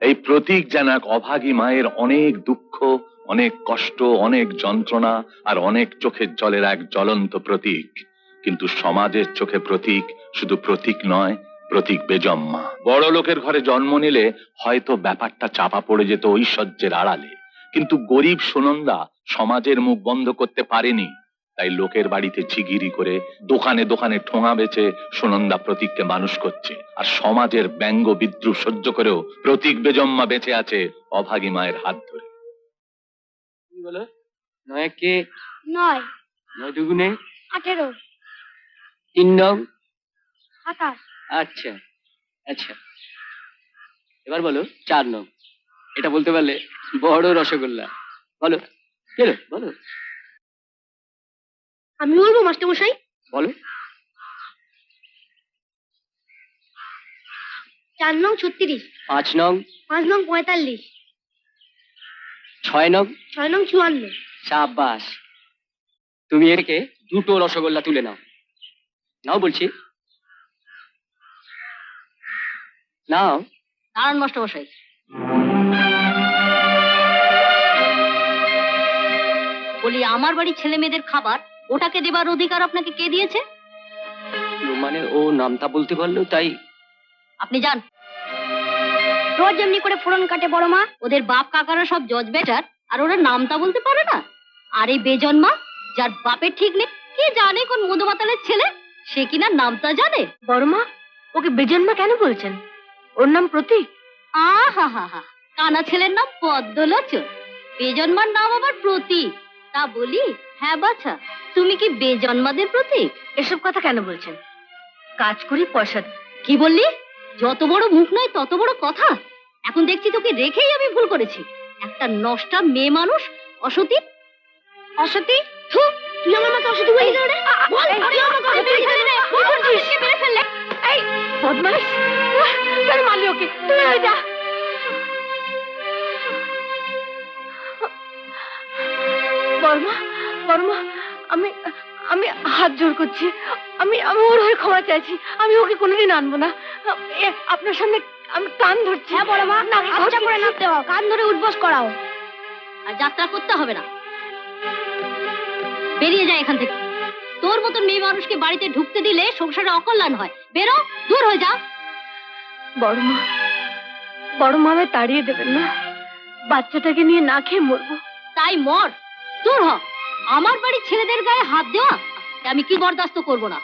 এই প্রতীক যেন এক অভাগী মায়ের অনেক দুঃখ, অনেক কষ্ট, অনেক যন্ত্রণা আর অনেক চোখের জলের এক জ্বলন্ত প্রতীক। কিন্তু সমাজের চোখে প্রতীক শুধু প্রতীক নয়, প্রতীক বেজম্মা। বড় লোকের ঘরে জন্ম নিলে হয়তো ব্যাপারটা চাপা পড়ে যেত ঐশ্বর্যের আড়ালে, কিন্তু গরিব সুনন্দা সমাজের মুখ বন্ধ করতে পারেনি। তাই লোকের বাড়িতে ঝিগিরি করে, দোকানে দোকানে ঠোঙা বেচে সুনন্দা প্রতীককে মানুষ করছে। আর সমাজের ব্যঙ্গ বিদ্রুপ সহ্য করেও প্রতীক বেজম্মা বেঁচে আছে অভাগী মায়ের হাত ধরে। বলো, নয় কে? 9 9 দুগুণে 18 3 নং 27। আচ্ছা আচ্ছা, এবার বলো 4 নং। এটা বলতে পারলে বড় রসগোল্লা। বলো কেলো, বলো। আমি বলবো মাস্টার মশাই। বলো। 4 নং 36। 5 নং 5 নং 45। 6 নং 6 নং 54। সাবাস, তুমি একে 2টো রসগোল্লা তুলে নাও। নাও বলছি, নাও। দাঁড়ান মাস্টার মশাই। বলি, আমার বাড়ির ছেলে মেয়েদের খাবার ওটাকে দেবার অধিকার আপনাকে কে দিয়েছে? মানে ও নামটা বলতে পারলো তাই। আপনি যান। রোজ এমনি করে ফোড়ন কাটে বড় মা, ওদের বাপ কাকারা সব জজ বেটার, আর ওরা নামটা বলতে পারে না। আর এই বেজন্মা, যার বাপের ঠিক নেই, কে জানে কোন মধুমাতালের ছেলে, সে কিনা নামটা জানে। বড় মা, ওকে বেজন্মা কেন বলছেন? ওর নাম প্রতীক। আহা হা হা, কানা ছেলের নাম পদ্মলোচন, বেজন্মার নাম আবার প্রতীক। তা বলি, হ্যাঁ বাছা, তুমি কি বেজন্মাদের প্রতীক? এসব কথা কেন বলছেন? কাজ করি, পয়সা। কি বললি? যত বড় মুখ নয় তত বড় কথা। এখন দেখছি তোকে রেখেই আমি ভুল করেছি। একটা নষ্টা মেয়ে মানুষ, অসতী। অসতী? থু, তুই আমার মাকে অসতী বলি না রে? বল, তুই আমাকে অসতী বলি না রে? কি করছিস? মেরে ফেললে। এই বদমাইশ, কেন মারলি ওকে? তুই হয়ে যা। বর্মা, বর্মা, আমি আমি হাত জোর করছি। আমি আমি ওর হয়ে ক্ষমা চাইছি। আমি ওকে কোনোদিন আনবো না। আপনার সামনে আমি কান ধরছি। হ্যাঁ বড় মা, আচ্ছা করে নামতে হবে, কান ধরে উঠবস করাও। আর যাত্রা করতে হবে না, বেরিয়ে যায় এখান থেকে। তোর মতন মেয়ে মানুষকে বাড়িতে ঢুকতে দিলে সংসারে অকল্যাণ হয়। বেরো, দূর হয়ে যা। বড় মা, বড় মা, আমায় তাড়িয়ে দেবেন না। বাচ্চাটাকে নিয়ে না খেয়ে মরবো। তাই মর, দূর হ। আমার বাড়ির ছেলেদের গায়ে হাত দেওয়া আমি কি বরদাস্ত করবো না।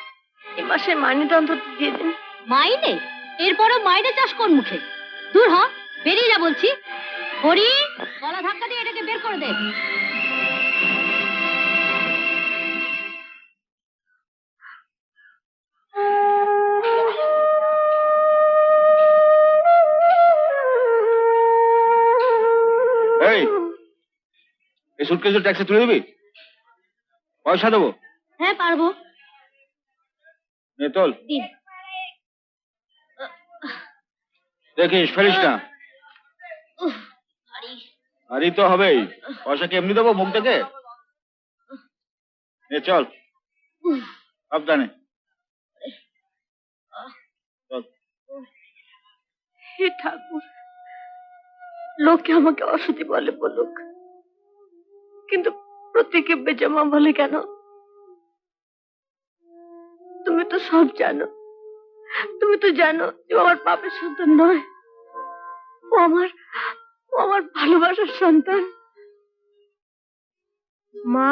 এ মাসের মাইনেটা অন্তত দিয়ে দিন। মাইনে? এরপরেও মাইনে চাষ কোন মুখে? দূর হ, বেরিয়ে যা বলছি। হরি, গলা ধাক্কা দিয়ে এটাকে বের করে দে। এই সুটকেসের ট্যাক্সি তুলে দিবি? পয়সা দেবো। হ্যাঁ পারবো। নে তোল। দিন। দেখিস ফেলিস না। আরে তো হবেই, পয়সা কি এমনি দেবো মুখ থেকে? নে চল, সাবধানে চল। হে ঠাকুর, লোকে আমাকে অসতী বলে বলুক, কিন্তু প্রত্যেকে বেজমা বলে কেন? তুমি তো সব জানো। তুমি তো জানো যে ও আমার পাপের সন্তান নয়, ও আমার ভালোবাসার সন্তান। মা,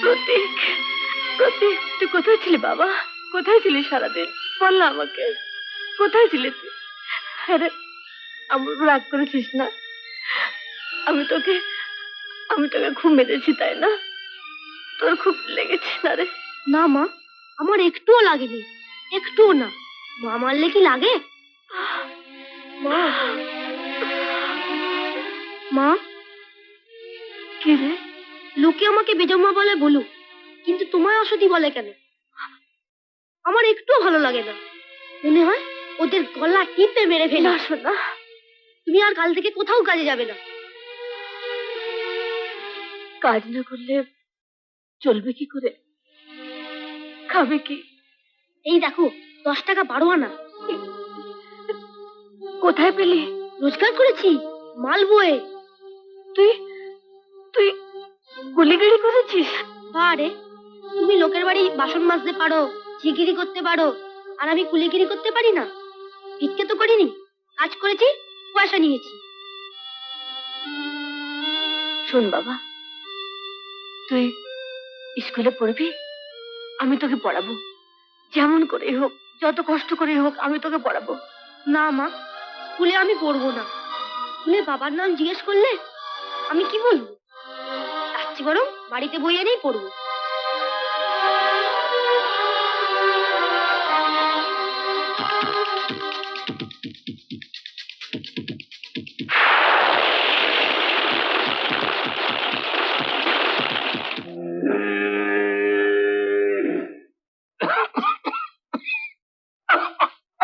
প্রতীক, প্রতীক, তুই কোথায় ছিলি বাবা? কোথায় ছিলি সারাদিন? বল না আমাকে, কোথায় ছিলি তুই? আরে আমার উপর রাগ করেছিস না? আমি তোকে খুব মেরেছি, তাই না? তোর খুব লেগেছে না রে? না মা, আমার একটুও লাগেনি, একটুও না। মা মারলে কি লাগে? মা, মা, কি রে? লোকে আমাকে বেজম্মা বলে বলুক, কিন্তু তোমায় অসতী বলে কেন? আমার একটুও ভালো লাগে না। মনে হয় ওদের গলা টিপে মেরে ফেলে। না শোনা, তুমি আর কাল থেকে কোথাও কাজে যাবে না। কাজ না করলে চলবে কি করে? খাবে কি? এই দেখো, 10 টাকা 12 আনা। কোথায় পেলি? রোজগার করেছি মাল বয়ে। তুই তুই গুলিগিরি করেছিস? আরে তুমি লোকের বাড়ি বাসন মাজতে পারো, ঝিগিরি করতে পারো, আর আমি কুলিগিরি করতে পারি না? ভিক্ষে তো করিনি, কাজ করেছি, পয়সা নিয়েছি। শোন বাবা, তুই স্কুলে পড়বি, আমি তোকে পড়াবো। যেমন করে হোক, যত কষ্ট করে হোক, আমি তোকে পড়াবো। না মা, স্কুলে আমি পড়বো না। স্কুলে বাবার নাম জিজ্ঞেস করলে আমি কি বলবো? যাচ্ছি বরং বাড়িতে বই এনেই পড়বো।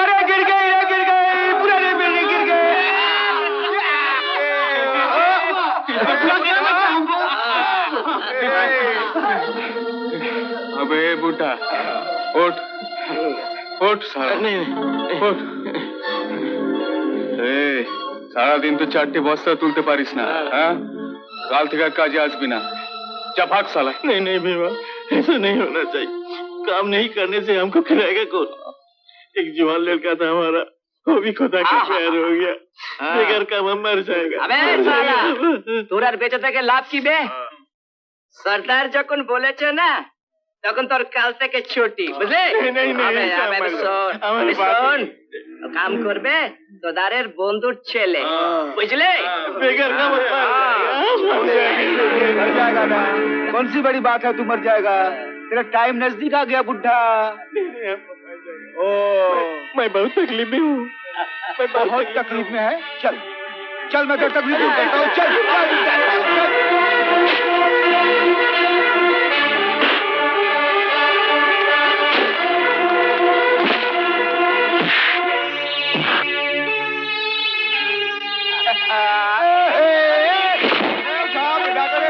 अरे गिर गए पुराने बिल्डिंग गिर गए। अबे बूटा उठ उठ सारा उठ। सारा दिन तो 4टे बस्ता तुलते पारिस ना, हाँ? काल থেকে কাজে আসবি না, जा भाग साला। नहीं नहीं भीमा, ऐसा नहीं होना चाहिए। काम नहीं करने से हमको खिलाएगा कौन? एक जवान लड़का था हमारा, वो भी खुदा का प्यार हो गया, बेघर का मर जाएगा। अबे साला, তোর আর বেঁচে থেকে লাভ কি বে? সর্দার যখন বলেছে না, তখন তোর কাল থেকে ছুটি, বুঝলি? শোন, কাম করবে তোদারের বন্ধুর ছেলে, বুঝলি? बेघर का मर जाएगा ना। कौन सी बड़ी बात है, तू मर जाएगा। तेरा टाइम नजदीक आ गया बुढ़ा। ओ मैं बहुत तकलीफ में हूँ, मैं बहुत तकलीफ में है। चल चल, मैं तेरी तकलीफ दूर करता हूँ। चल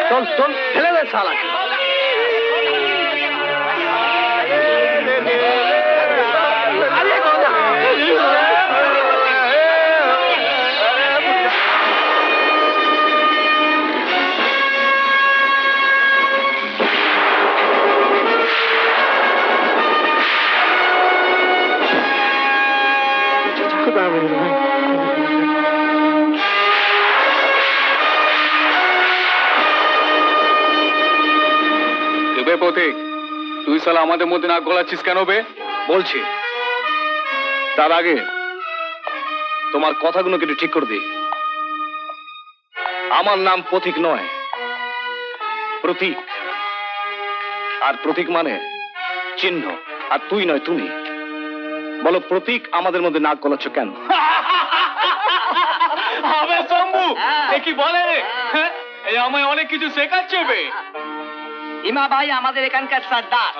চল চল, ফেলে দে শালা। खुदा मेहरबान। বে পথিক, তুই শালা আমাদের মধ্যে নাক গলাচ্ছিস কেন বে? বলছি, তার আগে তোমার কথাগুলোকে একটু ঠিক করে দিই। আমার নাম পথিক নয়, প্রতীক। আর প্রতীক মানে চিহ্ন, আর তুই নয় তুমি। বলো প্রতীক, আমাদের মধ্যে নাক গলাচ্ছ কেন? আবে শম্ভু, এ কি বলে রে? এই আমায় অনেক কিছু শেখাচ্ছে বে। ইমা ভাই আমাদের এখানকার সর্দার,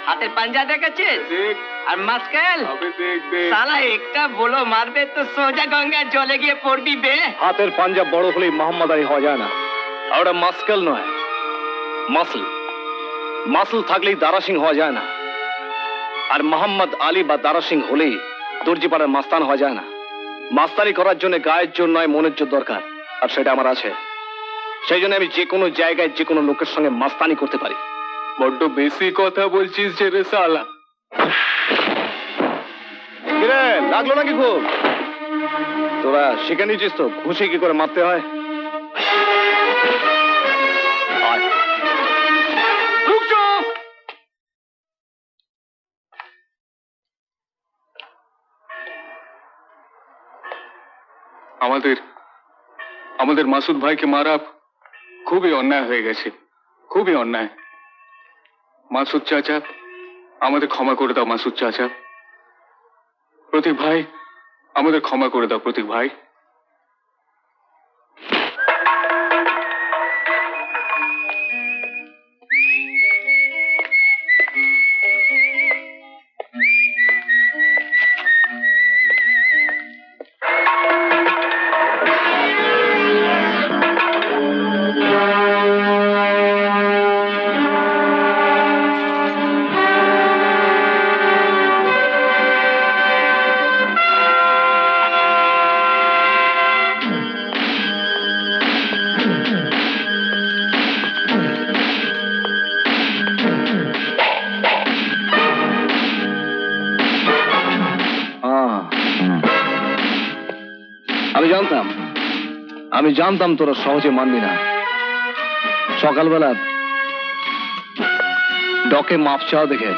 হাতের পাঞ্জা দেখেছিস? আর মাস্কেল, সালা একটা বলো মারবে তো সোজা গঙ্গার জলে গিয়ে পড়বি বে। হাতের পাঞ্জা বড় হলেই মোহাম্মদ আলী হওয়া যায় না। আর ওটা মাস্কেল নয়, মাসল। মাসল থাকলেই দারা সিং হওয়া যায় না। আর মোহাম্মদ আলী বা দারা সিং হলেই দর্জিপাড়ার মাস্তান হওয়া যায় না। মাস্তানি করার জন্য গায়ের জোর নয়, মনের জোর দরকার, আর সেটা আমার আছে। সেই জন্য আমি যে কোনো জায়গায় যে কোনো লোকের সঙ্গে মাস্তানি করতে পারি। বড্ড বেশি কথা বলছিস যে রে শালা। কিরে, লাগলো নাকি খুব? তোরা শিখে নিয়েছিস তো ঘুষি কি করে মারতে হয়? আমাদের মাসুদ ভাইকে মারা খুবই অন্যায় হয়ে গেছে, খুবই অন্যায়। মাসুদ চাচা, আমাদের ক্ষমা করে দাও মাসুদ চাচা। প্রতীক ভাই, আমাদের ক্ষমা করে দাও প্রতীক ভাই। আমি জানতাম তোরা সহজে মানবি না। সকালবেলা ডকে মাপ চাওয়া দেখে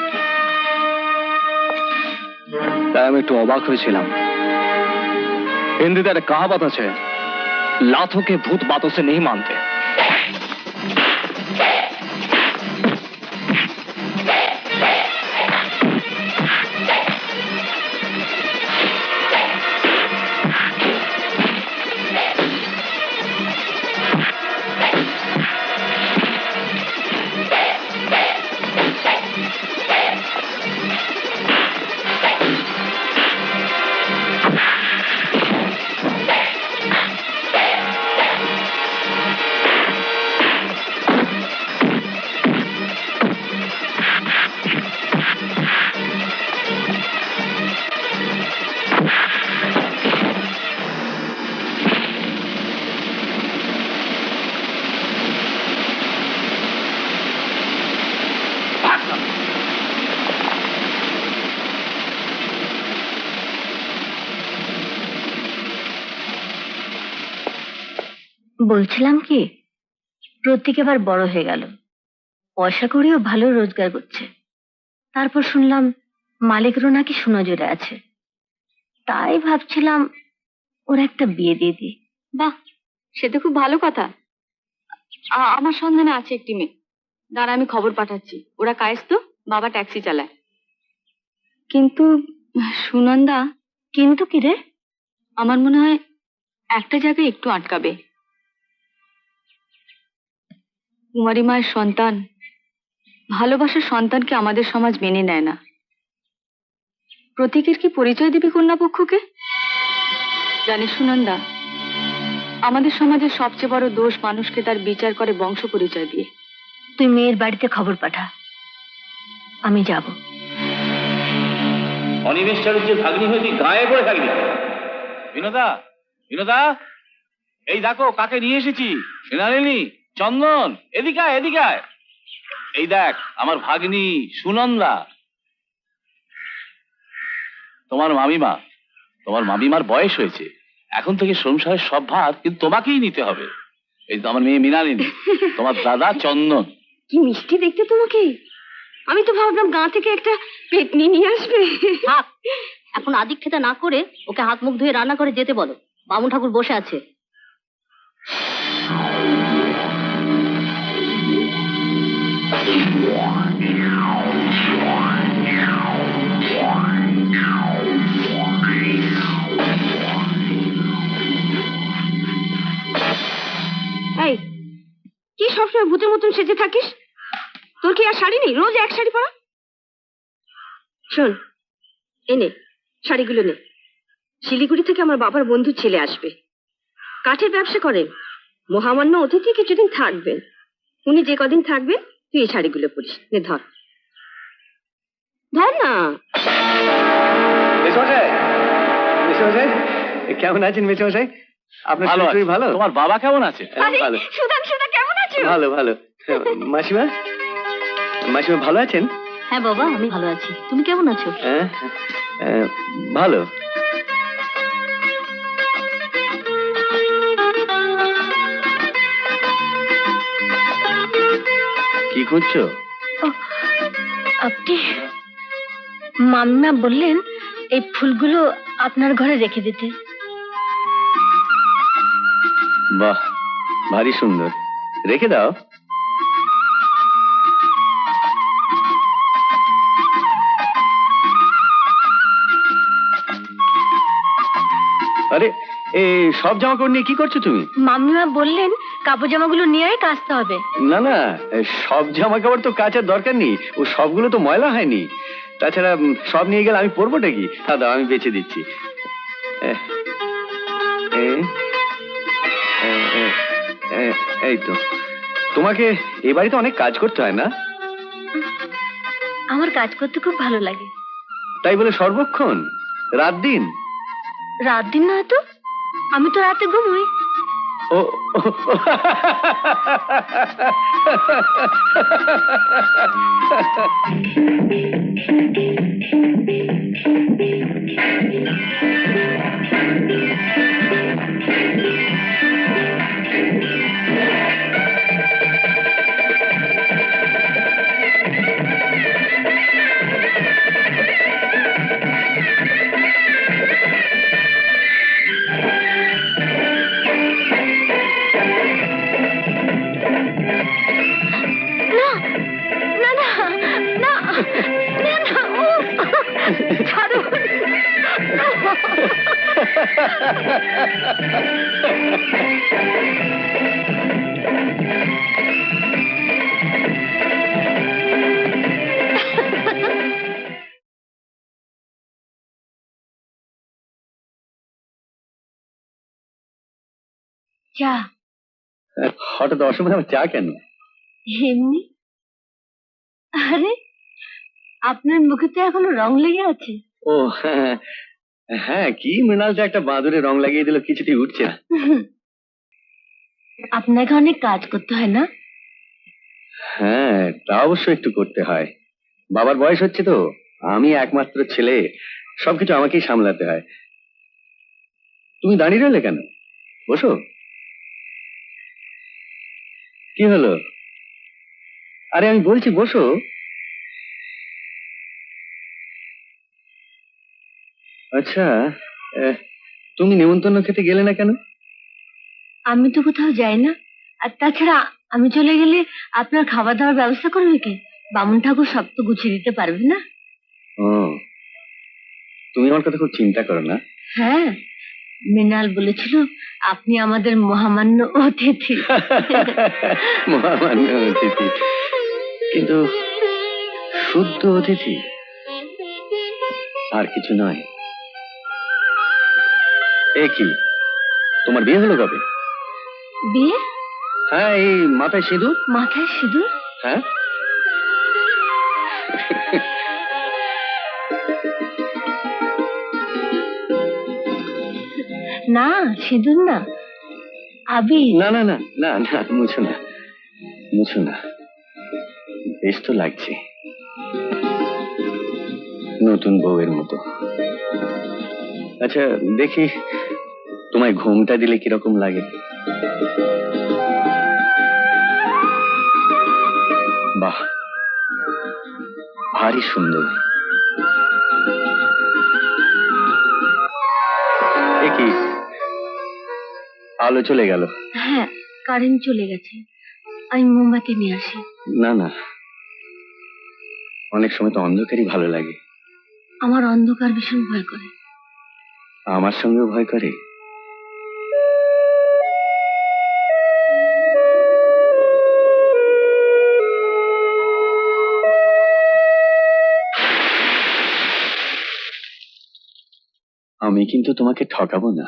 তাই আমি একটু অবাক হয়েছিলাম। হিন্দিতে একটা কাহাবাত আছে, लातों के भूत बातों से नहीं मानते। বলছিলাম কি, প্রতীক এবার বড় হয়ে গেল, পয়সা করেও ভালো রোজগার করছে। তারপর শুনলাম মালিকেরও নাকি সুনজরে আছে। তাই ভাবছিলাম ওর একটা বিয়ে দিয়ে দিই। বাহ, সে তো খুব ভালো কথা। আমার সন্ধানে আছে একটি মেয়ে, দাঁড়া আমি খবর পাঠাচ্ছি। ওরা কায়েস্ত, বাবা ট্যাক্সি চালায়। কিন্তু সুনন্দা, কিন্তু কি রে? আমার মনে হয় একটা জায়গায় একটু আটকাবে। কুমারী মায়ের সন্তান, ভালোবাসার সন্তানকে আমাদের সমাজ মেনে নেয় না। প্রতীকের কি পরিচয় দিবি কন্যাপক্ষকে? জানিস সুনন্দা, আমাদের সমাজের সবচেয়ে বড় দোষ মানুষকে তার বিচার করে বংশ পরিচয় দিয়ে। তুই মেয়ের বাড়িতে খবর পাঠা, আমি যাব। অনিমেষ চাটুর্যের ভাগ্নি হয়ে তুই গায়ে পড়ে থাকবি। বিনোদা, বিনোদা, এই দেখো কাকে নিয়ে এসেছি। মৃণালিনী, চন্দন, এদিকে আয়, এদিকে আয়। এই দেখ আমার ভাগ্নি সুনন্দা, তোমার মামিমা। তোমার মামিমার বয়স হয়েছে, এখন থেকে সংসারের সব ভার কিন্তু তোমাকেই নিতে হবে। এই তো আমার মেয়ে মৃণালিনী, তোমার দাদা চন্দন। কি মিষ্টি দেখতে তোমাকে। আমি তো ভাবলাম গাঁ থেকে একটা পেতনি নিয়ে আসবে। থাক, এখন আদিক্ষেতা না করে ওকে হাত মুখ ধুয়ে রান্না করে যেতে বলো। বামুন ঠাকুর বসে আছে। এই, কি সবসময় ভূতের মতন সেজে থাকিস? তোর কি আর শাড়ি নেই? রোজ এক শাড়ি পরা। শোন, এনে শাড়িগুলো নে। শিলিগুড়ি থেকে আমার বাবার বন্ধু ছেলে আসবে, কাঠের ব্যবসা করেন। মহামান্য অতিথি কিছুদিন থাকবেন। উনি যে কদিন থাকবেন তুই এই শাড়িগুলো পরিস। নে ধর, ধর না। কেমন আছেন মেসমশাই? আপনার ভালো শরীর আছি। ভালো? তোমার বাবা কেমন আছে? ভালো সুধাংশুদা কেমন আছো? ভালো ভালো। মাসিমা, মাসিমা ভালো আছেন? হ্যাঁ বাবা, আমি ভালো আছি। তুমি কেমন আছো? ভালো। কি করছো? আপনি, মাম্মা বললেন এই ফুলগুলো আপনার ঘরে রেখে দিতে। বাহ, ভারী সুন্দর, রেখে দাও। আরে এই সব জামা কাপড় নিয়ে কি করছো তুমি? মাম্মা বললেন কাপড় জামাগুলো নিয়ে কাচতে হবে। না না, সব জামা কাপড় তো কাচার দরকার নেই, ও সবগুলো তো ময়লা হয়নি। তাছাড়া সব নিয়ে গেলে আমি পরবোটা কি? দাদা আমি বেঁচে দিচ্ছি। এই তো, তোমাকে এ বাড়িতে অনেক কাজ করতে হয় না? আমার কাজ করতে খুব ভালো লাগে। তাই বলে সর্বক্ষণ রাত দিন? রাত দিন না তো, আমি তো রাতে ঘুমোই। ও চা? হঠাৎ অসময় আমার চা কেন? এমনি। আরে আপনার মুখে তো এখনো রং লেগে আছে। ও হ্যাঁ হ্যাঁ, কি মৃণাল যে একটা বাঁদরে রং লাগিয়ে দিল, কিছুতেই উঠছে না। আপনাকে অনেক কাজ করতে হয় না? হ্যাঁ, তা অবশ্য একটু করতে হয়। বাবার বয়স হচ্ছে তো, আমি একমাত্র ছেলে, সবকিছু আমাকেই সামলাতে হয়। তুমি দাঁড়িয়ে রইলে কেন? বসো। কি হলো? আরে আমি বলছি বসো। আচ্ছা, তুমি নেমন্তন্ন খেতে গেলে না কেন? আমি তো কোথাও যাই না। আর তাছাড়া আমি চলে গেলে আপনার খাবার দাবার ব্যবস্থা করবে কে? বামুন ঠাকুর সব তো গুছিয়ে দিতে পারবে না। ও, তুমি আমার কথা খুব চিন্তা করো না। হ্যাঁ, মৃণাল বলেছিল আপনি আমাদের মহামান্য অতিথি। মহামান্য অতিথি, কিন্তু শুদ্ধ অতিথি, আর কিছু নয়। এ কি, তোমার বিয়ে হলো কবে? বিয়ে? হ্যাঁ, এই মাথায় সিঁদুর। মাথায় সিঁদুর? হ্যাঁ। না, সিঁদুর না, আবির। না না না না না, মুছো না, মুছো না, বেশ তো লাগছে, নতুন বউয়ের মতো। আচ্ছা দেখি তোমায় ঘুমটা দিলে কিরকম লাগে। বাহ, ভারী সুন্দর। এ কি, আলো চলে গেল? হ্যাঁ, কারেন্ট চলে গেছে। আমি মোমবাতি নিয়ে আসি। না না, অনেক সময় তো অন্ধকারই ভালো লাগে। আমার অন্ধকার ভীষণ ভয় করে। আমার সঙ্গেও ভয় করে। আমি কিন্তু তোমাকে ঠকাবো না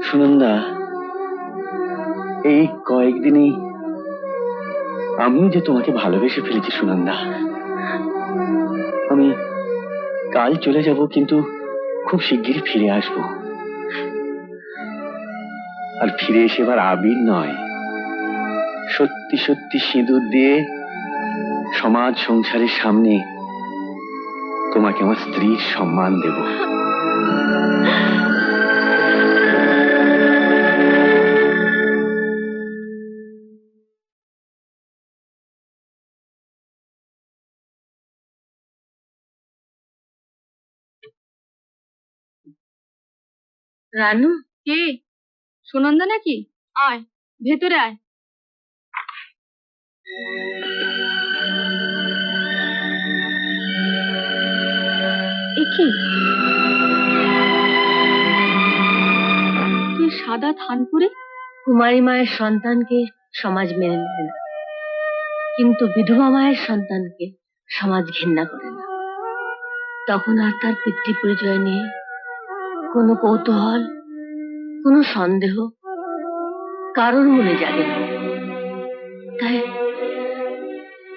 সুনন্দা। এই কয়েকদিনই আমিও যে তোমাকে ভালোবেসে ফেলেছি সুনন্দা। আমি কাল চলে যাব, কিন্তু খুব শিগগিরই ফিরে আসব। আর ফিরে এসে এবার আবির নয়, সত্যি সত্যি সিঁদুর দিয়ে সমাজ সংসারের সামনে তোমাকে আমার স্ত্রীর সম্মান দেব। রানু? কে? সুনন্দা নাকি? আয় ভেতরে আয়। এ কি, তুই সাদা থান পরে? কুমারী মায়ের সন্তানকে সমাজ মেনে নেবে না, কিন্তু বিধবা মায়ের সন্তানকে সমাজ ঘৃণা করে না। তখন আর তার পিতৃ পরিচয় নিয়ে কোনো কৌতূহল, কোনো সন্দেহ কারোর মনে জাগে না। তাই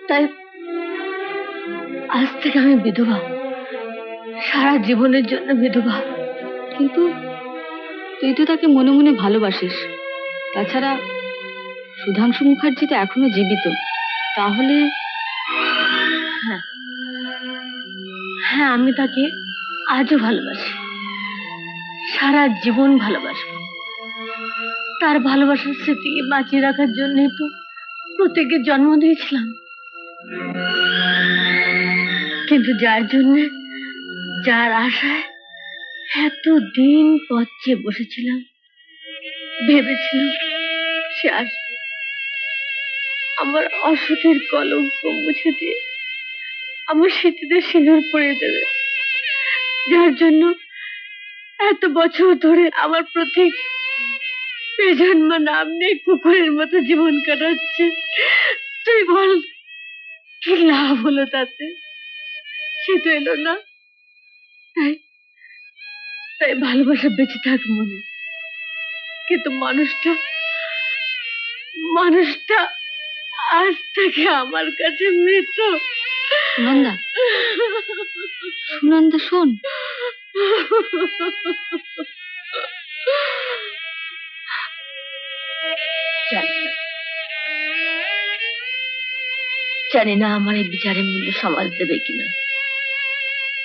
তাই আজ থেকে আমি বিধবা, সারা জীবনের জন্য বিধবা। কিন্তু তুই তো তাকে মনে মনে ভালোবাসিস। তাছাড়া সুধাংশু মুখার্জি তো এখনো জীবিত। তাহলে হ্যাঁ হ্যাঁ, আমি তাকে আজও ভালোবাসি, সারা জীবন ভালোবাসবো। তার ভালোবাসার স্মৃতিকে বাঁচিয়ে রাখার জন্যই তো প্রত্যেকের জন্ম দিয়েছিলাম। কিন্তু যার জন্য, যার আশায় এতদিন পথ চেয়ে বসেছিলাম, ভেবেছিলাম সে আসবে, আমার অসুখের কলঙ্ক মুছে দিয়ে আমার স্মৃতিতে সিঁদুর পরিয়ে দেবে। যার জন্য এত বছর ধরে আমার প্রতি বেজন্ম নাম নেই কুকুরের মতো জীবন কাটাচ্ছে। তুই বল কি লাভ হলো তাতে? সে তো এলো না, তাই তাই ভালোবাসা বেঁচে থাক মনে। কিন্তু মানুষটা আজ থেকে আমার কাছে মৃত। সুনন্দা, সুনন্দা শোন। জানি না আমার এই বিচারের মূল্য সমাজ দেবে কিনা,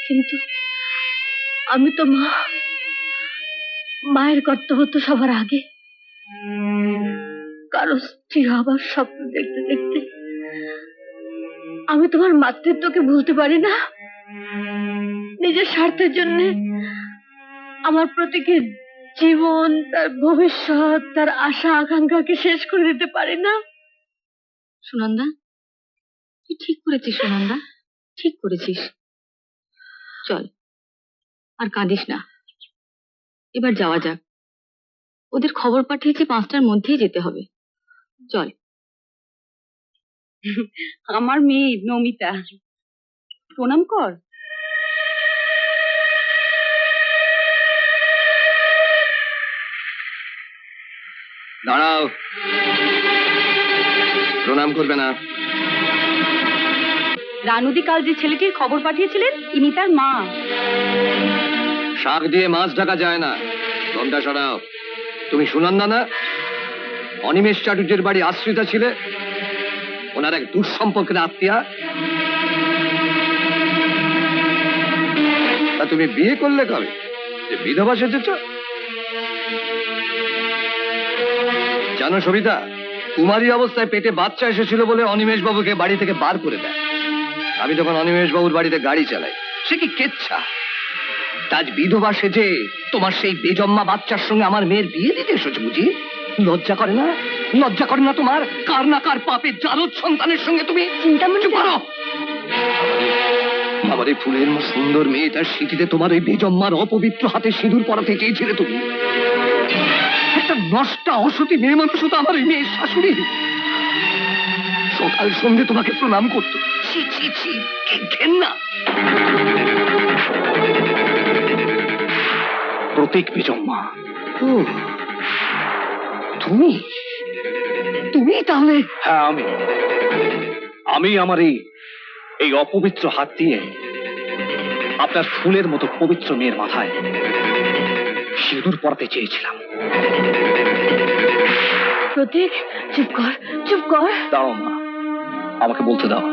কিন্তু আমি তো মায়ের কর্তব্য তো সবার আগে। কারো স্ত্রী হবার স্বপ্ন দেখতে দেখতে আমি তোমার মাতৃত্বকে ভুলতে পারি না। নিজের স্বার্থের জন্য আমার প্রতীকের জীবন, তার ভবিষ্যৎ, তার আশা আকাঙ্ক্ষাকে শেষ করে দিতে পারি না। সুনন্দা, তুই ঠিক করেছিস। সুনন্দা, ঠিক করেছিস। চল, আর কাঁদিস না, এবার যাওয়া যাক। ওদের খবর পাঠিয়েছি 5টার মধ্যেই যেতে হবে। চল। আমার মেয়ে নমিতা, প্রণাম কর। দাঁড়াও, প্রণাম করবে না। রানুদি কাল যে ছেলেটির খবর পাঠিয়েছিলেন, ইনি তার মা। শাক দিয়ে মাছ ঢাকা যায় না। ঘন্টা সরাও। তুমি সুনন্দা না? অনিমেষ চাটুর্যের বাড়ি আশ্রিতা ছিলে, ওনার এক দুঃসম্পর্কের আত্মীয়া। তা তুমি বিয়ে করলে কবে যে বিধবা সেজেছ? জানো সবিতা, কুমারী অবস্থায় পেটে বাচ্চা এসেছিল বলে অনিমেষ বাবুকে বাড়ি থেকে বার করে দেয়। আমি যখন অনিমেষ বাবুর বাড়িতে গাড়ি চালাই, সে কি কেচ্ছা! আজ বিধবা সেজে তোমার সেই বেজম্মা বাচ্চার সঙ্গে আমার মেয়ের বিয়ে দিতে এসেছো বুঝি? লজ্জা করে না? লজ্জা করে না তোমার? কার না কার পাপে জারদ সন্তানের সঙ্গে তুমি চিন্তামণি করো। আমার এই ফুলের মতো সুন্দর মেয়েটার স্মৃতিতে তোমার ওই বেজম্মার অপবিত্র হাতে সিঁদুর পরাতে চেয়েছিলে তুমি। একটা নষ্টা অসতী মেয়ে মানুষ তো আমার ওই মেয়ের শাশুড়ি। সকাল সন্ধ্যে তোমাকে প্রণাম করতো। ছি ছি ছি, কি ঘেন্না! প্রতীক বেজম্মা, তুমি তুমি তাহলে? হ্যাঁ, আমি আমার এই অপবিত্র হাত দিয়ে আপনার ফুলের মতো পবিত্র মেয়ের মাথায় সিঁদুর পরাতে চেয়েছিলাম। প্রতীক, চুপ কর, চুপ কর। দাও মা, আমাকে বলতে দাও।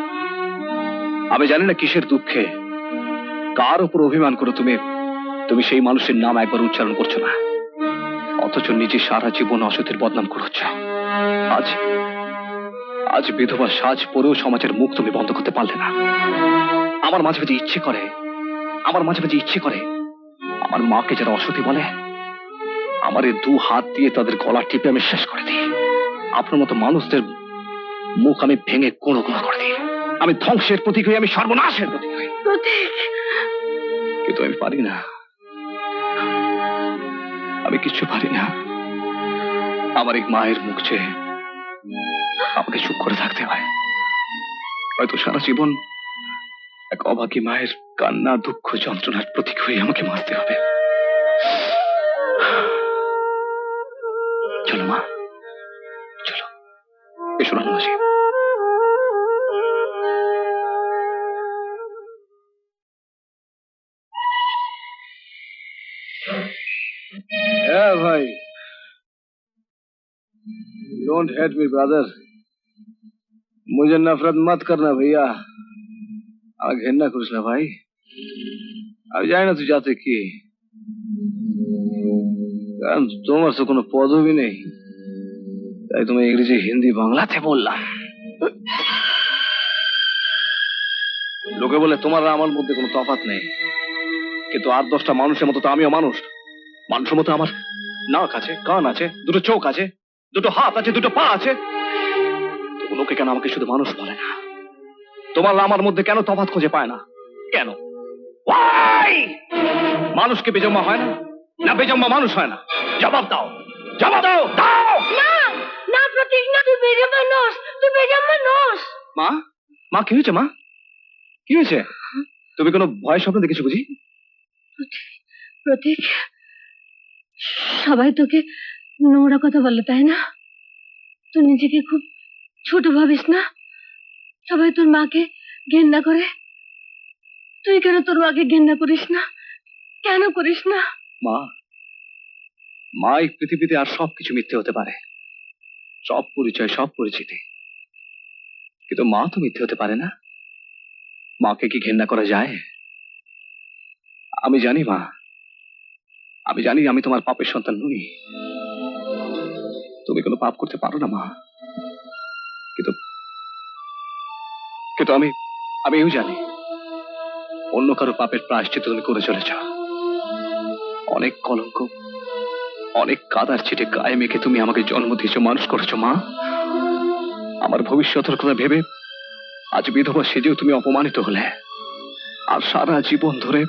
আমি জানি না কিসের দুঃখে, কার উপর অভিমান করে তুমি সেই মানুষের নাম একবার উচ্চারণ করছো না, অথচ নিজে সারা জীবন অসতের বদনাম করছ। আজ বিধবা সাজ পরেও সমাজের মুখ তুমি বন্ধ করতে পারলে না। আমার মাঝে মাঝে ইচ্ছে করে আমার মাকে যারা অসতী বলে, আমার এই 2 হাত দিয়ে তাদের গলা টিপে আমি শেষ করে দিই। আপনার মতো মানুষদের মুখ আমি ভেঙে গুঁড়ো গুঁড়ো করে দিই। আমি ধ্বংসের প্রতীক হই, আমি সর্বনাশের প্রতীক হই। কিন্তু আমি পারি না, আমি কিছু পারি না। আমার এই মায়ের মুখ চেয়ে আমাকে চুপ করে থাকতে হয়। হয়তো সারা জীবন এক অভাগী মায়ের কান্না, দুঃখ, যন্ত্রণার প্রতীক হয়ে আমাকে বাঁচতে হবে। চলো মা, চলো, এসো রান্নাবাসী। ভাই, डोंट हेट मी ब्रदर, मुझे नफरत मत करना भैया। আর ঘেন্না করিস না ভাই, আমি জানি না তুই যাতে কি, কারণ তোমার তো কোনো পদবি নেই, তাই তুমি ইংরেজি হিন্দি বাংলাতে বললাম। লোকে বলে তোমার আমার মধ্যে কোনো তফাৎ নেই, কিন্তু 8-10টা মানুষের মতো তো আমিও মানুষ। মানুষের মতো আমার নাক আছে, কান আছে, 2টো চোখ আছে, 2টো হাত আছে, 2টো পা আছে। তবু লোকে কেন আমাকে শুধু মানুষ বলে না? তোমার আমার মধ্যে কেন তফাৎ খুঁজে পায় না? কেন? মানুষকে বেজম্মা হয় না? না বেজম্মা মানুষ হয় না? জবাব দাও, জবাব দাও, দাও! না না প্রতীক, না তুই বেজম্মা নস, তুই বেজম্মা নস। মা, মা কি হয়েছে? মা কি হয়েছে? তুমি কোনো ভয় স্বপ্ন দেখেছো বুঝি? প্রতীক, সবাই তোকে নোংরা কথা বলে, তাই না? তুই নিজেকে খুব ছোট ভাবিস না? সবাই তোর মাকে ঘেন্না করে, তুই কেন তোর মাকে ঘেন্না করিস না? কেন করিস না? মা, মা এই পৃথিবীতে আর সবকিছু মিথ্যে হতে পারে, সব পরিচয়, সব পরিচিতি, কিন্তু মা তো মিথ্যে হতে পারে না। মাকে কি ঘেন্না করা যায়? আমি জানি মা, আমি জানি আমি তোমার পাপের সন্তান নই। তুমি কোনো পাপ করতে পারো না মা, কিন্তু কিন্তু আমিও জানি অন্য কারো পাপের প্রায়শ্চিত্ত তুমি করে চলেছ। অনেক কলঙ্ক, অনেক কাদার ছিটে গায়ে মেখে তুমি আমাকে জন্ম দিয়েছো, মানুষ করেছো মা। আমার ভবিষ্যতের কথা ভেবে আজ বিধবা সেজেও তুমি অপমানিত হলে, আর সারা জীবন ধরে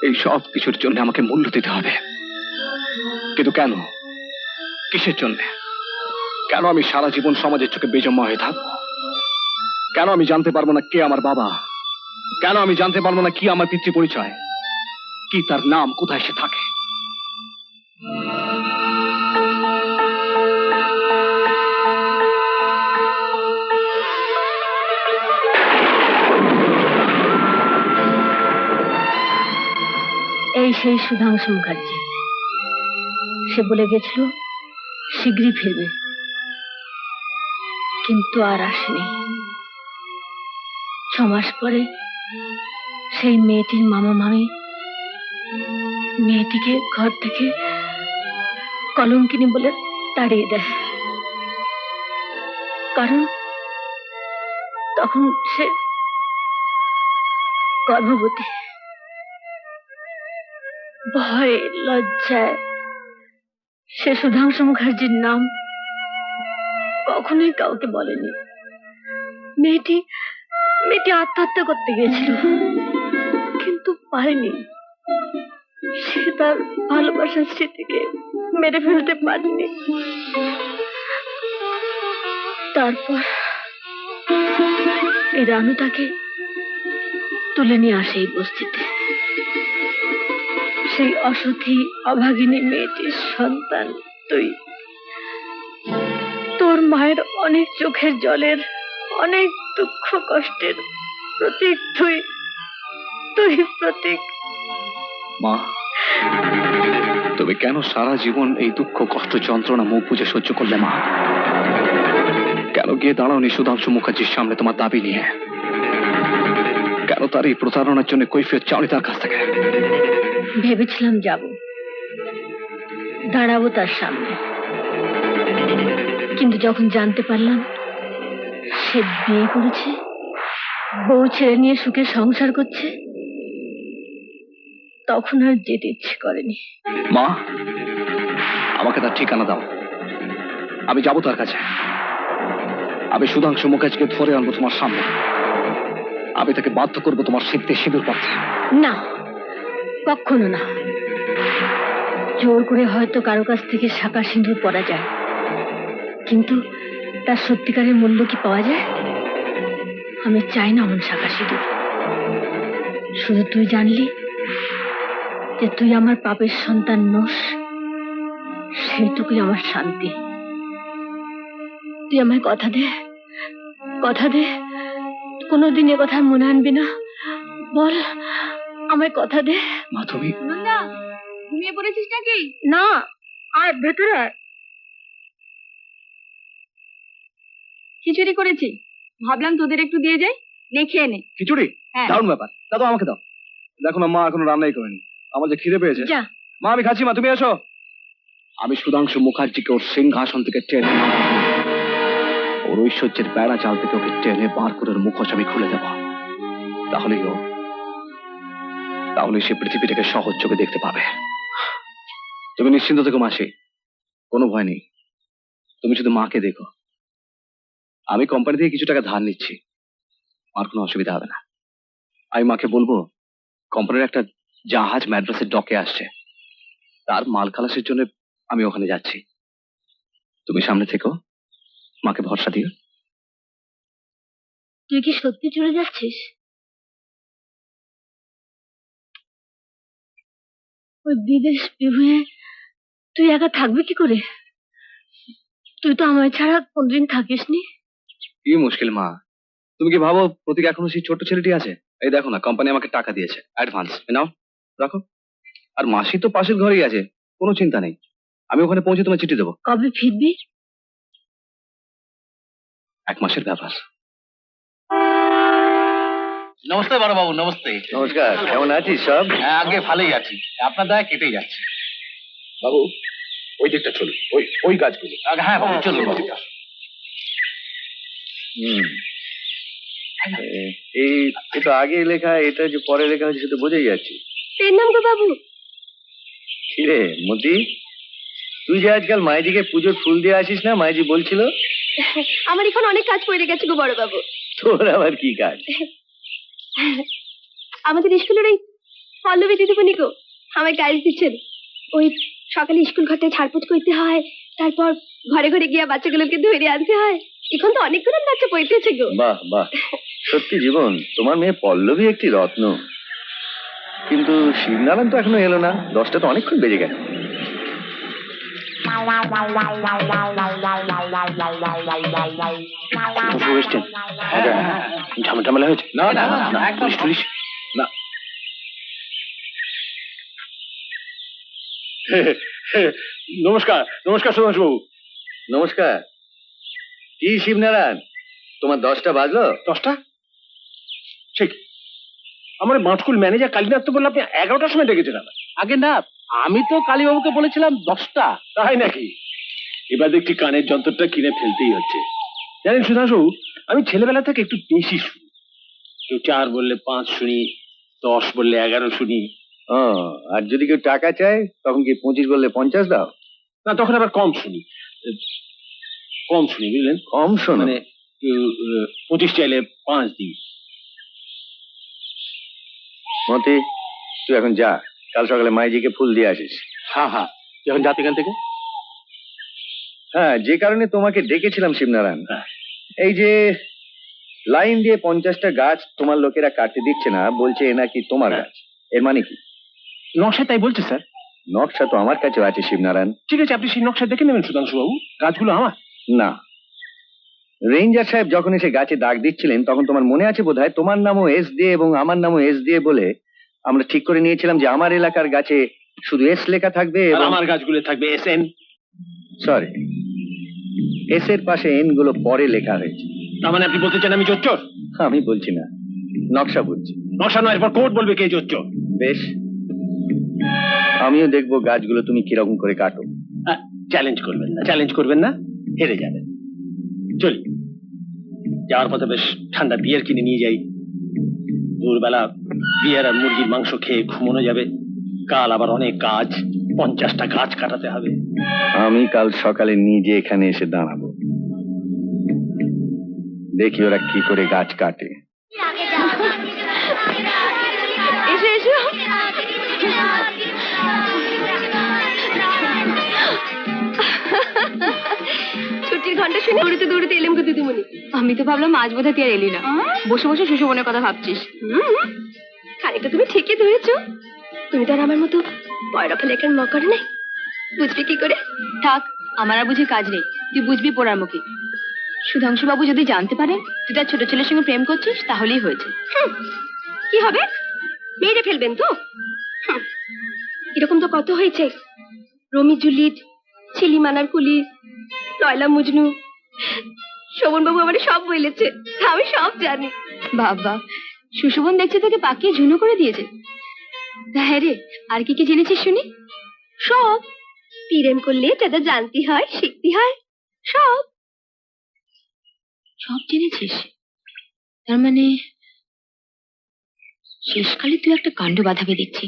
এই সব কিছুর জন্য আমাকে মূল্য দিতে হবে। কিন্তু কেন? কিসের জন্য? কেন আমি সারা জীবন সমাজের চোখে বেজম্মা হয়ে থাকবো? কেন আমি জানতে পারবো না কে আমার বাবা? কেন আমি জানতে পারবো না কি আমার পিতৃ পরিচয়, কি তার নাম, কোথায় সে থাকে? এই সেই সুধাংশু মুখার্জি, সে বলে গেছিল শীঘ্রই ফিরবে, কিন্তু আর আসেনি। 6 মাস পরে সেই মেয়েটির মামা মামি মেয়েটিকে ঘর থেকে কলঙ্কিনী বলে তাড়িয়ে দেয়, কারণ তখন সে গর্ভবতী। ভয় লজ্জায় সে সুধাংশু মুখার্জির নাম কখনোই কাউকে বলেনি। মেয়েটি আত্মহত্যা করতে গিয়েছিল, কিন্তু পারেনি। সে তার ভালোবাসার স্মৃতিকে মেরে ফেলতে পারেনি। তারপর এই রানু তাকে তুলে নিয়ে আসে এই বস্তিতে। সেই অসতী অভাগিনী মেয়েটির সন্তান তুই। তোর মায়ের অনেক চোখের জলের, অনেক দুঃখ কষ্টের প্রতীক তুই প্রতীক। মা, তুমি কেন সারা জীবন এই দুঃখ কষ্ট যন্ত্রণা মুখ বুঝে সহ্য করলে মা? কেন গিয়ে দাঁড়াওনি সুধাংশু মুখার্জির সামনে তোমার দাবি নিয়ে? কেন তার এই প্রতারণার জন্য কৈফিয়ত চাওনি তার কাছ থেকে? ভেবেছিলাম যাব, দাঁড়াবো তার সামনে, কিন্তু যখন জানতে পারলাম সে বিয়ে করেছে, বউ ছেড়ে নিয়ে সুখে সংসার করছে, তখন আর যেতে ইচ্ছে করেনি। মা, আমাকে তার ঠিকানা দাও, আমি যাবো তার কাছে। আমি সুধাংশু মুখার্জিকে ধরে আনবো তোমার সামনে, আমি তাকে বাধ্য করবো তোমার সিদ্ধে সিঁদুর পড়তে। না, কখনো না। জোর করে হয়তো কারো কাছ থেকে শাঁখা সিঁদুর পরা যায়, কিন্তু তার সত্যিকারের মূল্য কি পাওয়া যায়? আমি চাই না অমন শাঁখা সিঁদুর। শুধু তুই জানলি যে তুই আমার পাপের সন্তান নোস, সেইটুকুই আমার শান্তি। তুই আমায় কথা দে, কথা দে, কোনোদিন এ কথা মনে আনবি না। বল, আমায় কথা দে। মা, তুমি ঘুমিয়ে পড়েছিস নাকি? না, আয় ভেতরে আয়। খিচুড়ি করেছি, ভাবলাম তোদের একটু দিয়ে যাই, নে খেয়ে নে। খিচুড়ি? হ্যাঁ। দারুণ ব্যাপার, দাও আমাকে দাও। দেখো না মা এখনো রান্নাই করেনি, আমার যে খিদে পেয়েছে। যা। মা, আমি খাচ্ছি, মা তুমি এসো। আমি সুধাংশু মুখার্জিকে ওর সিংহাসন থেকে টেনে নামাবো। ওর ঐশ্বর্যের বেড়া জাল থেকে ওকে টেনে বার করে ওর মুখোশ আমি খুলে দেব। তাহলে সে পৃথিবীটাকে সহজ চোখে দেখতে পাবে। তুমি নিশ্চিন্ত থেকো মাসি, কোনো ভয় নেই। তুমি শুধু মাকে দেখো। আমি কোম্পানি থেকে কিছু টাকা ধার নিচ্ছি, আর কোনো অসুবিধা হবে না। আমি মাকে বলবো কোম্পানির একটা জাহাজ ম্যাড্রাসের ডকে আসছে, তার মাল খালাসের জন্য আমি ওখানে যাচ্ছি। তুমি সামনে থেকো, মাকে ভরসা দিও। তুই কি সত্যি চলে যাচ্ছিস? ওই বিদেশ বিভুঁয়ে তুই একা থাকবি কি করে? তুই তো আমায় ছাড়া কোনদিন থাকিসনি। কি মুশকিল মা, তুমি কি ভাবো প্রতীক এখনো সেই ছোট্ট ছেলেটি আছে? এই দেখো না, কোম্পানি আমাকে টাকা দিয়েছে অ্যাডভান্স, নাও রাখো। আর মাসি তো পাশের ঘরেই আছে, কোনো চিন্তা নেই। আমি ওখানে পৌঁছে তোমায় চিঠি দেবো। কবে ফিরবি? 1 মাসের ব্যাপার। নমস্তে বড় বাবু, নমস্তে। নমস্কার, কেমন আছিস সব? হ্যাঁ, আগে ভালোই আছি, আপনার দয়া কেটেই যাচ্ছে। বাবু ওই দিকটা চলুন, ওই গাছগুলো। হ্যাঁ বাবু, চলুন বাবু। হুম। এই তো আগে লেখা, এটা যে পরে লেখা হয়েছে সেটা বোঝাই যাচ্ছে। এর নাম গো বাবু। কিরে মতি, তুই যে আজকাল মাইজিকে পুজোর ফুল দিয়ে আসিস না, মাইজি বলছিল। আমার এখন অনেক কাজ পড়ে গেছে গো বড় বাবু। তোর আবার কি কাজ? আমাদের স্কুলের ওই পল্লবী দিদিমণি গো আমায় কাজ দিচ্ছেন। ওই সকালে স্কুল ঘরটায় ঝাড়পোছ করতে হয়, তারপর ঘরে ঘরে গিয়ে বাচ্চাগুলোকে ধরে আনতে হয়। এখন তো অনেকগুলো বাচ্চা পড়তেছে গো। বাহ বাহ, সত্যি জীবন, তোমার মেয়ে পল্লবী একটি রত্ন। কিন্তু শিবনারায়ণ তো এখনো এলো না, 10টা তো অনেকক্ষণ বেজে গেল। ঝামেলা হয়েছে? না না না, একদম পুলিশ না। নমস্কার, নমস্কার সুভাষ বাবু। নমস্কার। কি শিবনারায়ণ, তোমার 10টা বাজলো? 10টা? ঠিক। আমার মাঠকুল ম্যানেজার কালীনাথ তো বললো আপনি 11টার সময় ডেকেছেন আমার। আগে না, আমি তো কালীবাবুকে বলেছিলাম 10টা। তাই নাকি? এবার দেখছি কানের যন্ত্রটা কিনে ফেলতেই হচ্ছে। জানেন সুধাংশু, আমি ছেলেবেলা থেকে একটু বেশি শুনি। কেউ 4 বললে 5 শুনি, 10 বললে 11 শুনি। ও, আর যদি কেউ টাকা চায় তখন কি 25 বললে 50 দাও? না, তখন আবার কম শুনি। কম শুনি বুঝলেন? কম শোনো? মানে 25 চাইলে 5 দিই। মতি, তুই এখন যা, কাল সকালে মাইজিকে ফুল দিয়ে আসিস। হ্যাঁ হ্যাঁ, তুই এখন যাতে এখান থেকে। হ্যাঁ, যে কারণে তোমাকে ডেকেছিলাম শিবনারায়ণ, এই যে লাইন দিয়ে 50টা গাছ তোমার লোকেরা কাটতে দিচ্ছে না, বলছে এ নাকি তোমার গাছ। এর মানে কি? নকশা তাই বলছে স্যার। নকশা তো আমার কাছেও আছে শিবনারায়ণ। ঠিক আছে, আপনি সেই নকশা দেখে নেবেন সুধাংশু বাবু, গাছগুলো আমার। না, রেঞ্জার সাহেব যখন এসে গাছে দাগ দিচ্ছিলেন তখন তোমার মনে আছে বোধহয়, তোমার নামও এস দিয়ে এবং আমার নামও এস দিয়ে বলে আমরা ঠিক করে নিয়েছিলাম যে আমার এলাকার গাছে শুধু এস লেখা থাকবে আর এবং আমার গাছগুলো থাকবে SN। সরি, এস এর পাশে এন গুলো পরে লেখা হয়েছে। তার মানে আপনি বলতে চান আমি চোর? আমি বলছি না, নকশা বলছি। নকশা নয়, এরপর কোর্ট বলবে কে চোর। বেশ, আমিও দেখবো গাছগুলো তুমি কিরকম করে কাটো। চ্যালেঞ্জ করবেন না, চ্যালেঞ্জ করবেন না, হেরে যাবেন। চলি, যাওয়ার পথে বেশ ঠান্ডা বিয়ার কিনে নিয়ে যাই। দুপুরবেলা বিয়ার আর মুরগির মাংস খেয়ে ঘুমানো যাবে। কাল আবার অনেক কাজ, 50টা গাছ কাটাতে হবে। আমি কাল সকালে নিজে এখানে এসে দাঁড়াবো, দেখি ওরা কি করে গাছ কাটে। এসো এসো। ছুটির ঘন্টা শুনে দৌড়িতে দৌড়িতে এলাম গো দিদিমণি। আমি তো ভাবলাম আজ বোধহয় তুই আর এলি না, বসে বসে সুশোভনের কথা ভাবছিস। খানিকটা তুমি ঠিকই ধরেছো। তুমি তো আর আমার মতো পয়রা ফেলে একটা মকর নাই, বুঝবে কি করে? থাক, আমার আর বুঝি কাজ নেই, তুই বুঝবি পোড়ার মুখে। সুধাংশু বাবু যদি জানতে পারেন তুই তার ছোট ছেলের সঙ্গে প্রেম করছিস তাহলেই হয়েছে। কি হবে? মেরে ফেলবেন তো? এরকম তো কত হয়েছে, রমি জুলিয়েট, ছিলিমানার কুলি, লয়লা মজনু। শোভন বাবু আমার সব বলেছে, আমি সব জানি। বাবা, সুশোভন দেখছে তোকে পাকিয়ে ঝুনো করে দিয়েছে। হ্যাঁ রে, আর কি কি জেনেছিস শুনি? সব। প্রেম করলে যা জানতে হয়, শিখতে হয়, সব। সব জেনেছিস? তার মানে শেষকালে তুই একটা কাণ্ড বাঁধাবে দেখছি।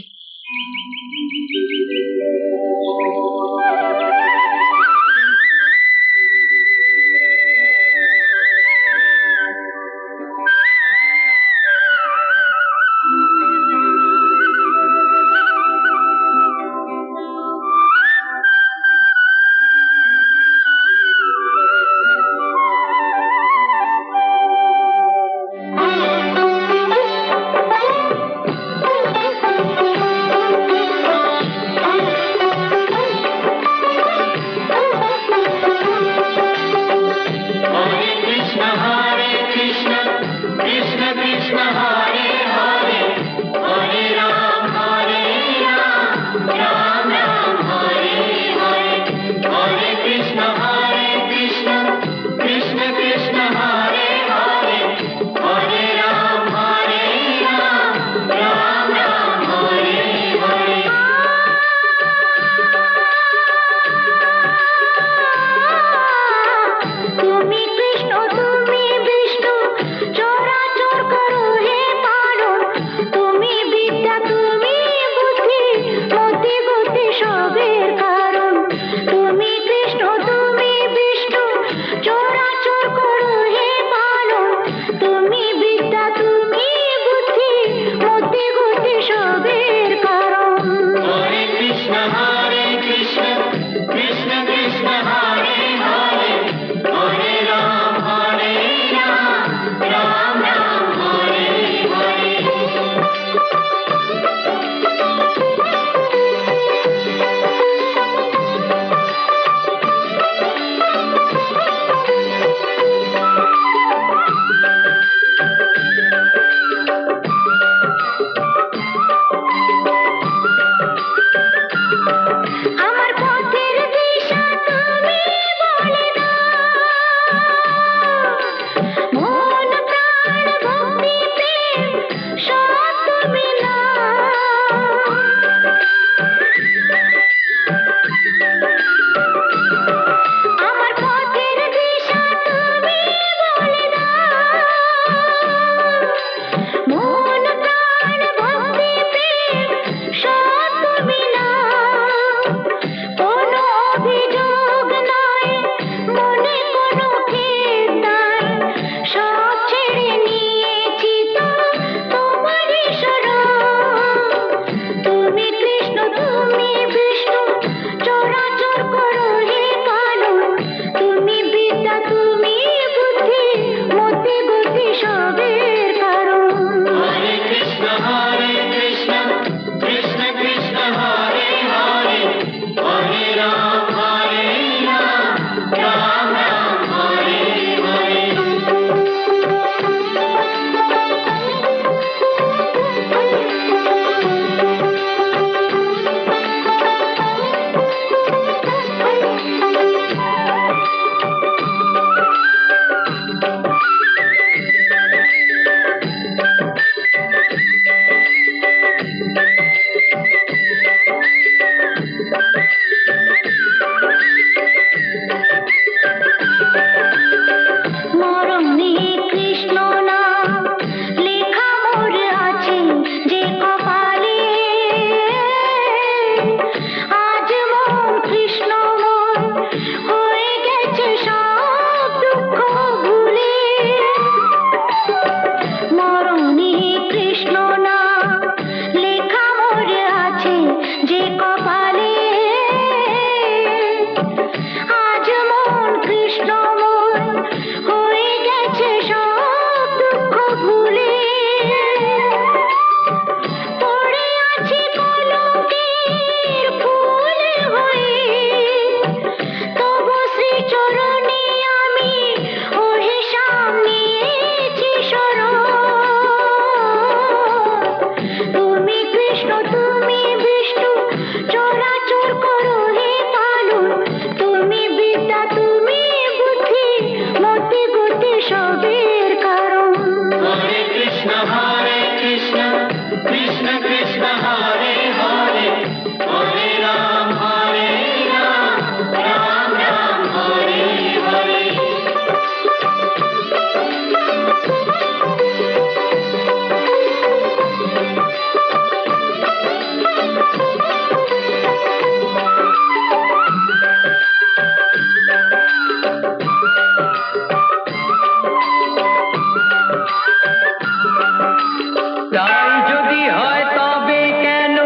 তাই যদি হয় তবে কেন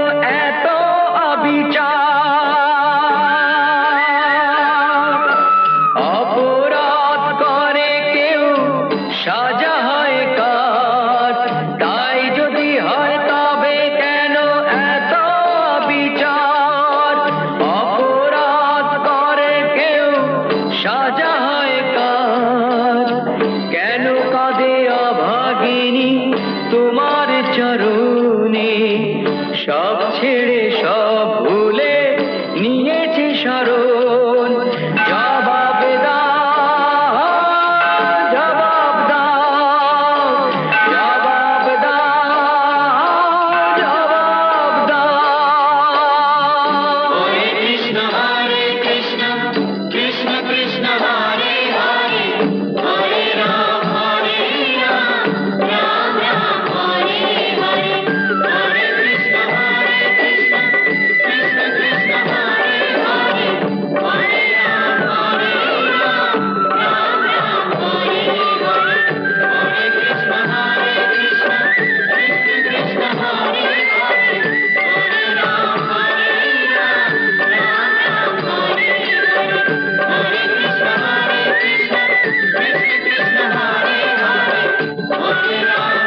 এত অবিচার? অপরাধ করে কেউ, সাজা হয় কার? তাই যদি হয় তবে কেন এত অবিচার? অপরাধ করে কেউ, সাজা হয় কার? কেন কাঁদে অভাগিনী তোমার চরণে? সব ছেড়ে সব ভুলে নিয়েছে শরণ। জবাব দাও, জবাব দাও, জবাব দাও, জবাব দাও। হরে কৃষ্ণ কৃষ্ণ কৃষ্ণ হরে হরে, হরে রাম রাম রাম হরে হরে, হরে কৃষ্ণ কৃষ্ণ কৃষ্ণ হরে হরে, হরে রাম রাম রাম হরে হরে, হরে কৃষ্ণ কৃষ্ণ কৃষ্ণ হরে হরে, হরে রাম রাম রাম হরে হরে, হরে কৃষ্ণ কৃষ্ণ কৃষ্ণ হরে হরে, হরে রাম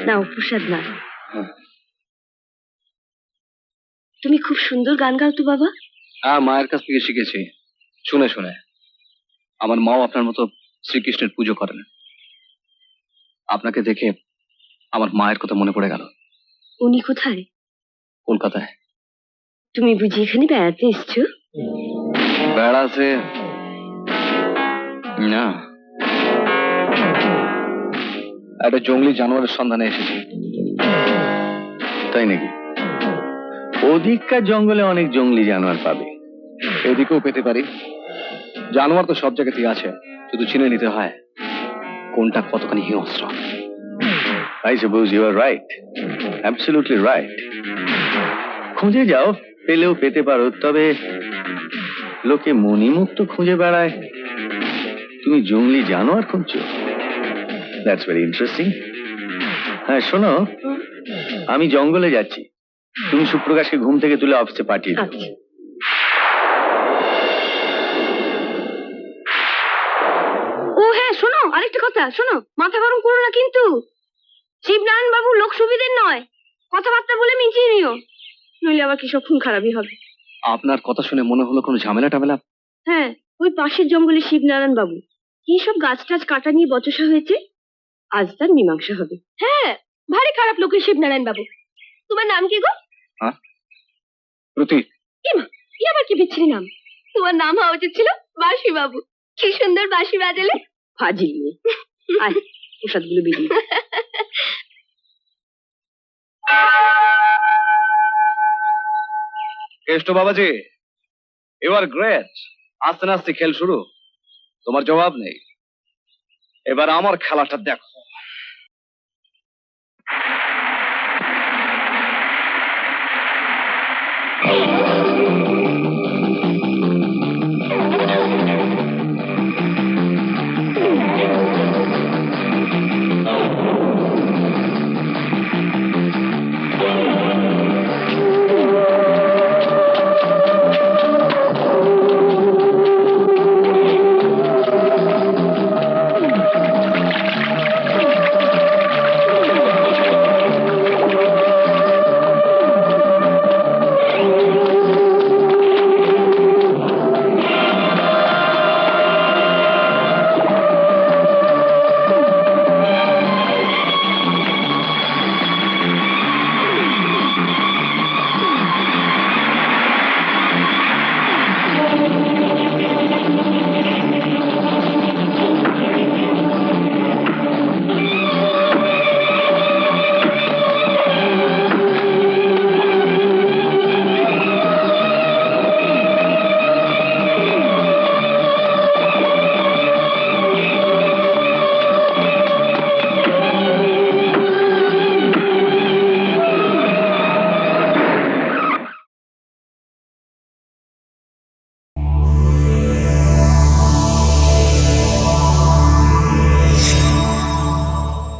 নাও প্রসাদ নাও। তুমি খুব সুন্দর গান গাও তো বাবা। হ্যাঁ, মায়ের কাছ থেকে শিখেছি, শুনে শুনে। আমার মাও আপনার মতো শ্রীকৃষ্ণের পুজো করেন। আপনাকে দেখে আমার মায়ের কথা মনে পড়ে গেল। উনি কোথায়? কলকাতায়। তুমি বুঝি এখানে বেড়াতে এসছো? বেড়াতে না, একটা জঙ্গলি জানোয়ারের সন্ধানে এসেছি। তাই নাকি? ওদিককার জঙ্গলে অনেক জঙ্গলি জানোয়ার পাবে, এদিকেও পেতে পারি। জানোয়ার তো সব জায়গাতেই আছে, শুধু চিনে নিতে হয় কোনটা কতখানি হিংস্র। I suppose you are right. Absolutely right. খুঁজে যাও, পেলেও পেতে পারো। তবে লোকে মণিমুক্ত খুঁজে বেড়ায়, তুমি জঙ্গলি জানোয়ার খুঁজছো। That's very interesting. হ্যাঁ শোনো, আমি জঙ্গলে যাচ্ছি, তুমি সুপ্রকাশকে ঘুম থেকে তুলে অফিসে পাঠিয়ে দাও। ও হ্যাঁ, শোনো আরেকটা কথা, শোনো, মাথা গরম করো না কিন্তু। শিবনারায়ণ বাবু লোক সুবিধের নয়, কথাবার্তা বলে মিটিয়ে নিও, নইলে আবার কি সব খুন খারাপই হবে। আপনার কথা শুনে মনে হলো কোনো ঝামেলা টামেলা। হ্যাঁ, ওই পাশের জঙ্গলে শিবনারায়ণ বাবু কি সব গাছ টাছ কাটা নিয়ে বচসা হয়েছে, আজ তার মীমাংসা হবে। হ্যাঁ, ভারী খারাপ লোকের শিবনারায়ণ বাবু। তোমার নাম কি গো? হ্যাঁ, প্রতি। কি আবার কি বিচ্ছিরি নাম? তোমার নাম হওয়া উচিত ছিল বাঁশি বাবু। কি সুন্দর বাঁশি বাজালে। ফাজিল মেয়ে। আয় প্রসাদগুলো বেরিয়ে। কেষ্ট বাবাজি, ইউ আর গ্রেট। আস্তে আস্তে খেল শুরু, তোমার জবাব নেই। এবার আমার খেলাটা দেখো।